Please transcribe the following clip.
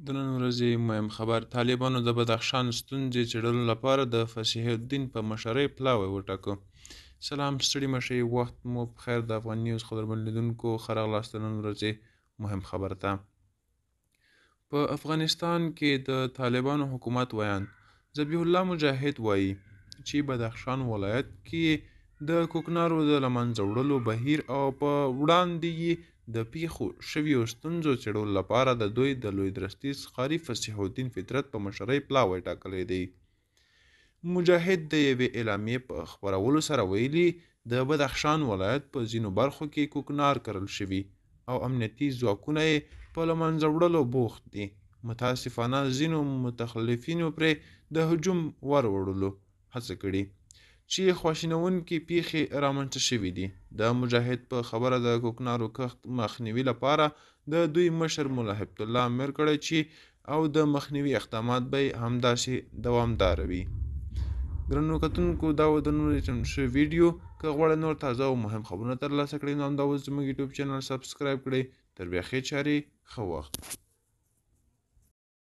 د نن ورځې مهم خبر: طالبانو د بدخشان ستونزې څېړلو لپاره د فصیح الدین په مشرۍ پلاوی وټاکه. سلام، ستړي مه شئ، وخت مو په خیر. د افغان نیوز خبرمن لیدونکو ښه راغلاست د نن ورځې مهم خبر ته. په افغانستان کې د طالبانو حکومت ویاند ذبیح الله مجاهد وایي چې بدخشان ولایت کې د کوکنارو د له منځه وړلو بهیر او په وړاندې یې د پیښو شویو ستونزو څېړلو لپاره د دوی د لوی درستیز قاري فصیح الدین فطرت په مشرۍ پلاوی ټاکلی دی. مجاهد د یوې اعلامیې په خپرولو سره ویلي د بدخشان ولایت په ځینو برخو کې کوکنار کرل شوي او امنیتي ځواکونه یې په له منځه وړلو بوخت دي. متاسفانه ځینو متخلفینو پرې د هجوم ور وړلو هڅه کړې چې خواشینونکې پیښې رامنځته شوي دي. د مجاهد په خبره د کوکنارو کښت مخنیوي لپاره د دوی مشر ملا هبت الله امر کړی چې او د مخنیوي اقدامات به همداسې دوامداره وي. ګرانو کتونکو، دا و د نن ورځې ویډیو. که غواړئ نور تازه او مهم خبرونه ترلاسه کړئ نو همدا اوس زموږ یوټیوب چینل سبسکرایب کړئ. تر بیا ښې چارې، ښه وخت.